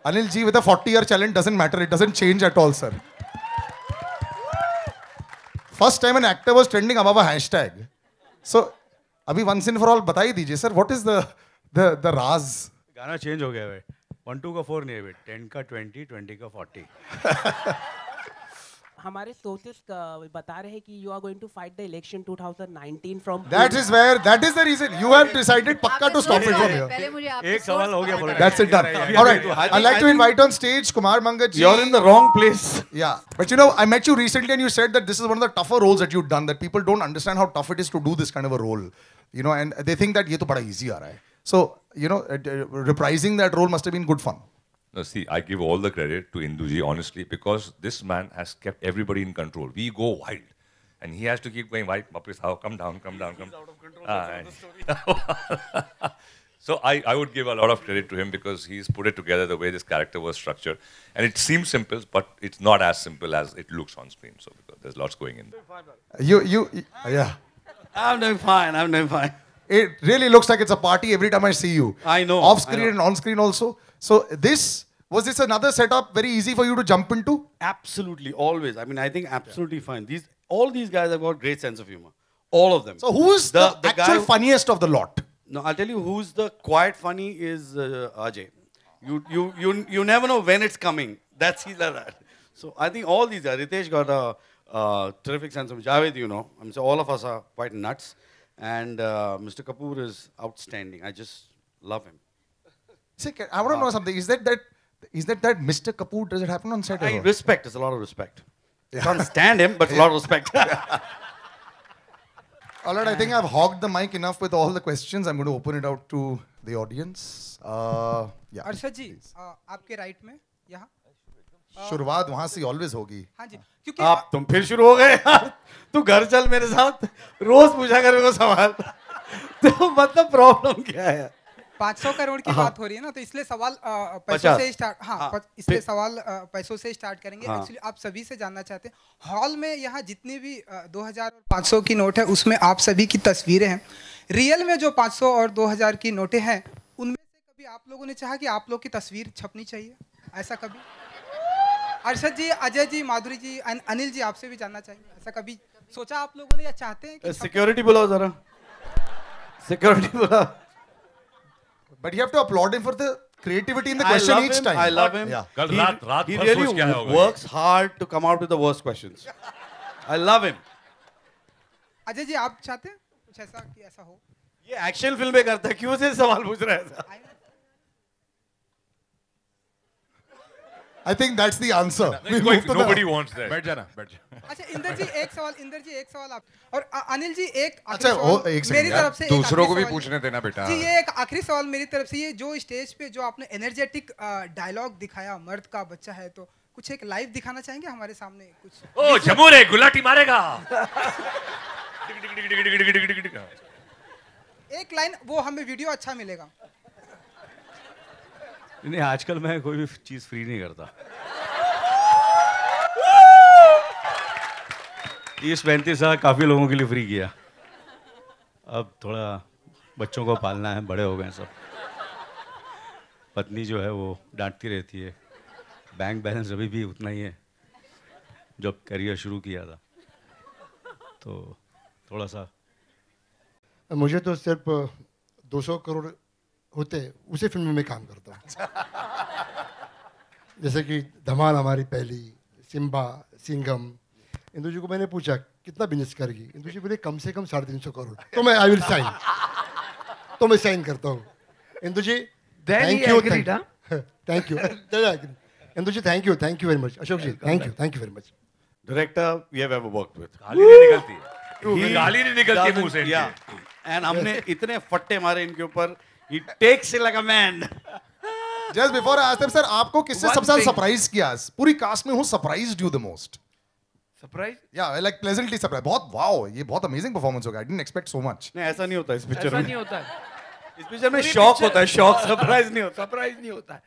Anil ji with a 40-year challenge doesn't matter. It doesn't change at all, sir. First time an actor was trending above a hashtag. So, अभी once and for all बता ही दीजिए sir. What is the राज? गाना change हो गया है. 1 2 का 4 नहीं है बे. 10 का 20, 20 का 40. हमारे सोर्सेस बता रहे हैं कि you are going to fight the election 2019 from. That is the reason you have decided पक्का to stop it from here. एक सवाल हो गया. That's it done. All right. I'd like to invite on stage Kumar Mangat ji. You're in the wrong place. Yeah, but you know, I met you recently and you said that this is one of the tougher roles that you've done. That people don't understand how tough it is to do this kind of a role. You know, and they think that ये तो बड़ा easy आ रहा है. So you know, reprising that role must have been good fun. No, see, I give all the credit to Induji, honestly, because this man has kept everybody in control. We go wild. And he has to keep going wild. Wapis aao, come down. He's out of control. That's the story. So I would give a lot of credit to him because he's put it together the way this character was structured. And it seems simple, but it's not as simple as it looks on screen. So because there's lots going in. Yeah. I'm doing fine. It really looks like it's a party every time I see you. I know. Off screen and on screen also. So was this another setup very easy for you to jump into? Absolutely, always. I mean, I think absolutely fine. All these guys have got great sense of humor. All of them. So who is the actual funniest of the lot? No, I'll tell you who's the quiet funny is Ajay. You never know when it's coming. He's like that. So I think all these guys. Ritesh got a terrific sense of Javed, you know. I mean, so all of us are quite nuts. And Mr. Kapoor is outstanding. I just love him. See, I want to know something. Is that Mr. Kapoor, does it happen on set? Respect. There's a lot of respect. Yeah. Can't stand him, but a lot of respect. All right, I think I've hogged the mic enough with all the questions. I'm going to open it out to the audience. Yeah. Arshad जी, आपके right में यहाँ शुरुआत वहाँ से always होगी. हाँ जी, क्योंकि आप तुम फिर शुरू हो गए यार. तू घर चल मेरे साथ. रोज पूछा कर मेरे को सवाल. तो मतलब प्रॉब्लम क्या है? 500 करोड़ की बात हो रही है ना, तो इसलिए सवाल पैसों से स्टार्ट. इसलिए सवाल पैसों से स्टार्ट करेंगे. एक्चुअली आप सभी से जानना चाहते हैं, हॉल में यहाँ जितनी भी 2000 और 500 की नोट है, उसमें आप सभी की तस्वीरें हैं. रियल में जो 500 और 2000 की नोटें हैं, उनमें से कभी आप लोगों ने चाहा कि आप लोग की तस्वीर छपनी चाहिए? ऐसा कभी? अर्षद जी, अजय जी, माधुरी जी, अनिल जी, आपसे भी जानना चाहेंगे, ऐसा कभी सोचा आप लोगों ने या चाहते हैं कि सिक्योरिटी बुलाओ जरा. सिक्योरिटी बुलाओ. But you have to applaud him for the creativity in the question each time. I love him. Yeah. कल रात He भर really सोच के आया होगा. works hard to come out with the worst questions. I love him. Ajay ji, आप चाहते हैं कुछ ऐसा कि ऐसा हो? ये एक्शन फिल्म में करता है, क्यों से सवाल पूछ रहा है? I think that's the answer. Nobody wants that. बैठ जाना. अच्छा, इंदर जी एक सवाल आप, और अनिल जी एक अच्छा, एक सेकंड मेरी तरफ से दूसरों को भी पूछने देना बेटा. जी, ये एक आखिरी सवाल मेरी तरफ से. ये जो स्टेज पे जो आपने एनर्जेटिक डायलॉग दिखाया, मर्द का बच्चा है, तो कुछ एक लाइव दिखाना चाहेंगे हमारे सामने कुछ? ओ जमूरे गुलाटी मारेगा. एक लाइन वो हमें वीडियो अच्छा मिलेगा. नहीं, आजकल मैं कोई भी चीज फ्री नहीं करता. इस 35 साल काफी लोगों के लिए फ्री किया. अब थोड़ा बच्चों को पालना है, बड़े हो गए सब. पत्नी जो है वो डांटती रहती है. बैंक बैलेंस अभी भी उतना ही है जब करियर शुरू किया था. तो थोड़ा सा मुझे तो सिर्फ 200 करोड़ होते उसी फिल्म में काम करता हूँ. जैसे कि धमाल हमारी पहली, सिम्बा, सिंघम. इंदु जी को मैंने पूछा कितना बिजनेस करेगी, इंदु जी बोले कम से कम 350 करोड़. तो मैं आई विल साइन, तो मैं साइन करता हूँ. Indu ji thank you. Thank you Indu ji, thank you very much. Ashok ji thank you very much. Director we have ever worked with. गाली नहीं निकलती मुंह से. एंड हमने इतने फट्टे मारे इनके ऊपर. He takes it like a man. Just before I ask them, sir, आपको किससे सबसे ज्यादा सरप्राइज किया? पूरी कास्ट में who surprised you the most? Surprise? Yeah, like pleasantly surprised. बहुत wow, ये बहुत amazing performance होगा. I didn't expect so much. नहीं, ऐसा नहीं होता इस पिक्चर में. ऐसा नहीं होता है. इस पिक्चर में शॉक होता है, शॉक. सरप्राइज नहीं होता. सरप्राइज नहीं होता है.